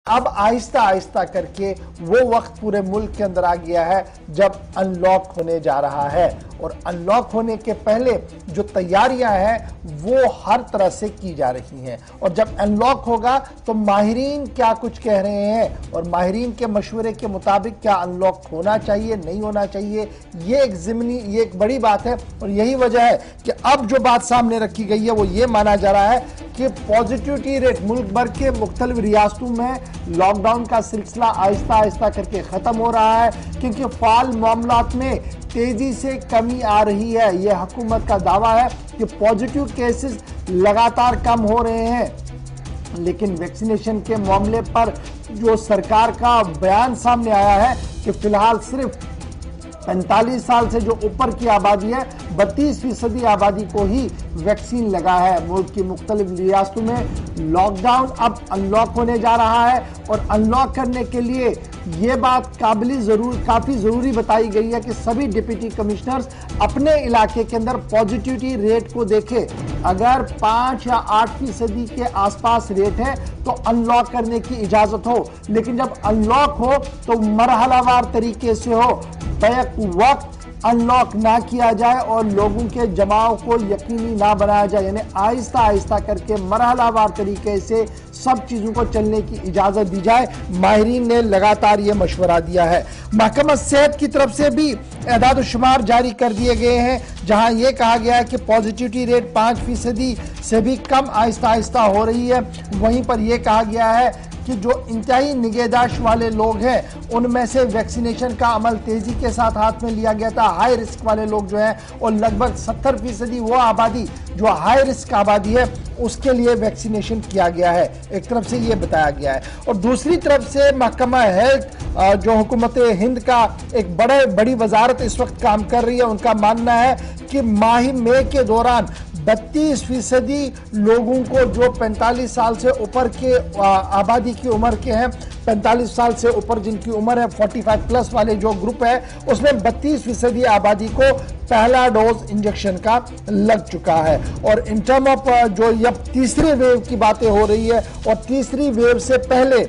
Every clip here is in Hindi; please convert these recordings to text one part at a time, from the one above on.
अब आहिस्ता आहिस्ता करके वो वक्त पूरे मुल्क के अंदर आ गया है जब अनलॉक होने जा रहा है, और अनलॉक होने के पहले जो तैयारियां हैं वो हर तरह से की जा रही हैं। और जब अनलॉक होगा तो माहिरीन क्या कुछ कह रहे हैं और माहिरीन के मशवरे के मुताबिक क्या अनलॉक होना चाहिए नहीं होना चाहिए, ये एक बड़ी बात है। और यही वजह है कि अब जो बात सामने रखी गई है वो ये माना जा रहा है कि पॉजिटिविटी रेट मुल्क भर के मुख्तलिफ रियासतों में लॉकडाउन का सिलसिला आहिस्ता आहिस्ता करके खत्म हो रहा है, क्योंकि फाल मामलात में तेजी से कमी आ रही है। यह हुकूमत का दावा है कि पॉजिटिव केसेस लगातार कम हो रहे हैं, लेकिन वैक्सीनेशन के मामले पर जो सरकार का बयान सामने आया है कि फिलहाल सिर्फ 45 साल से जो ऊपर की आबादी है 32% आबादी को ही वैक्सीन लगा है। मुल्क की मुख्तलिफ रियासतों में लॉकडाउन अब अनलॉक होने जा रहा है, और अनलॉक करने के लिए ये बात काफ़ी ज़रूरी बताई गई है कि सभी डिप्टी कमिश्नर्स अपने इलाके के अंदर पॉजिटिविटी रेट को देखें। अगर 5 या 8% के आसपास रेट है तो अनलॉक करने की इजाज़त हो, लेकिन जब अनलॉक हो तो मरहलावार तरीके से हो, बैक वक्त अनलॉक ना किया जाए और लोगों के जमाव को यकीनी ना बनाया जाए, यानी आहिस्ता आहिस्ता करके मरहलावार तरीके से सब चीज़ों को चलने की इजाज़त दी जाए। माहिरीन ने लगातार ये मशवरा दिया है। महकमा सेहत की तरफ से भी एदाद शुमार जारी कर दिए गए हैं, जहां ये कहा गया है कि पॉजिटिविटी रेट 5% से भी कम आहिस्ता आहिस्ता हो रही है। वहीं पर यह कहा गया है कि जो इंतहाई निगहदाश्त वाले लोग हैं उनमें से वैक्सीनेशन का अमल तेजी के साथ हाथ में लिया गया था। हाई रिस्क वाले लोग जो हैं और लगभग 70% वो आबादी जो हाई रिस्क आबादी है उसके लिए वैक्सीनेशन किया गया है, एक तरफ से ये बताया गया है। और दूसरी तरफ से महकमा हेल्थ जो हुकूमत हिंद का एक बड़ी वजारत इस वक्त काम कर रही है, उनका मानना है कि माह मई के दौरान 32% लोगों को जो 45 साल से ऊपर के आबादी की उम्र के हैं, 45 साल से ऊपर जिनकी उम्र है 45 प्लस वाले जो ग्रुप है, उसमें 32% आबादी को पहला डोज इंजेक्शन का लग चुका है। और इन टर्म ऑफ जो अब तीसरी वेव की बातें हो रही है, और तीसरी वेव से पहले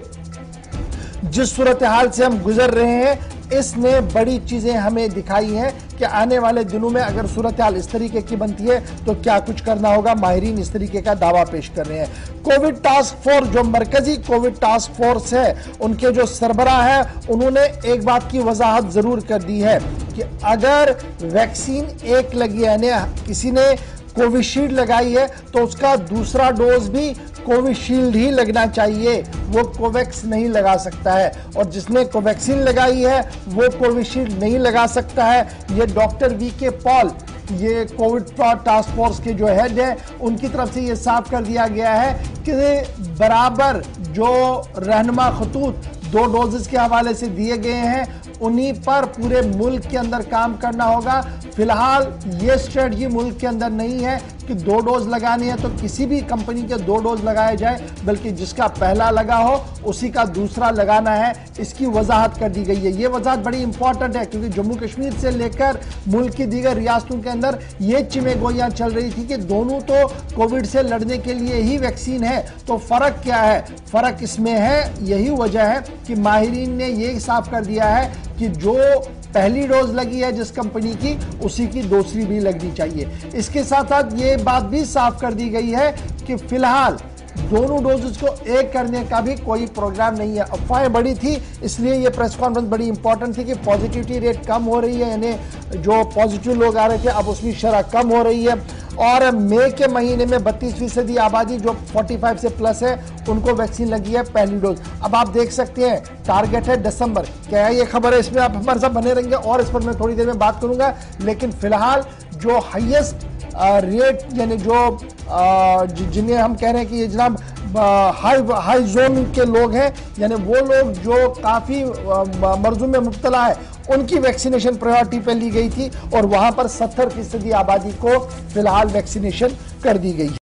जिस सूरत हाल से हम गुजर रहे हैं, इसने बड़ी चीजें हमें दिखाई हैं कि आने वाले दिनों में अगर सूरत हाल इस तरीके की बनती है तो क्या कुछ करना होगा। माहिरीन इस तरीके का दावा पेश कर रहे हैं। कोविड टास्क फोर्स, जो मरकजी कोविड टास्क फोर्स है, उनके जो सरबराह है, उन्होंने एक बात की वजाहत जरूर कर दी है कि अगर वैक्सीन एक लगी है, यानी किसी ने कोविशील्ड लगाई है, तो उसका दूसरा डोज भी कोविशील्ड ही लगना चाहिए, वो कोवैक्स नहीं लगा सकता है। और जिसने कोवैक्सीन लगाई है वो कोविशील्ड नहीं लगा सकता है। ये डॉक्टर वीके पॉल, ये कोविड टास्क फोर्स के जो हेड है, उनकी तरफ से ये साफ कर दिया गया है कि बराबर जो रहनुमा खतूत 2 डोजेस के हवाले से दिए गए हैं उन्हीं पर पूरे मुल्क के अंदर काम करना होगा। फिलहाल ये स्ट्रेटजी मुल्क के अंदर नहीं है कि 2 डोज लगानी है तो किसी भी कंपनी के 2 डोज लगाए जाए, बल्कि जिसका पहला लगा हो उसी का दूसरा लगाना है। इसकी वजाहत कर दी गई है। ये वजाहत बड़ी इंपॉर्टेंट है, क्योंकि जम्मू कश्मीर से लेकर मुल्क की दीगर रियासतों के अंदर ये चिमेगोइयां चल रही थी कि दोनों तो कोविड से लड़ने के लिए ही वैक्सीन है, तो फर्क क्या है? फर्क इसमें है, यही वजह है कि माहिरीन ने ये साफ कर दिया है कि जो पहली डोज लगी है जिस कंपनी की, उसी की दूसरी भी लगनी चाहिए। इसके साथ साथ ये बात भी साफ कर दी गई है कि फिलहाल दोनों डोजेस को एक करने का भी कोई प्रोग्राम नहीं है। अफवाहें बड़ी थी, इसलिए ये प्रेस कॉन्फ्रेंस बड़ी इंपॉर्टेंट थी कि पॉजिटिविटी रेट कम हो रही है, यानी जो पॉजिटिव लोग आ रहे थे अब उसकी शरह कम हो रही है। और मई के महीने में 32% आबादी जो 45 से प्लस है उनको वैक्सीन लगी है पहली डोज। अब आप देख सकते हैं टारगेट है दिसंबर। क्या है ये खबर है? इसमें आप हमारे साथ बने रहेंगे और इस पर मैं थोड़ी देर में बात करूंगा। लेकिन फिलहाल जो हाईएस्ट रेट, यानी जो जिन्हें हम कह रहे हैं कि ये जनाब हाई जोन के लोग हैं, यानी वो लोग जो काफ़ी मर्जों में मुब्तला है, उनकी वैक्सीनेशन प्रायोरिटी पे ली गई थी और वहां पर 70% आबादी को फिलहाल वैक्सीनेशन कर दी गई है।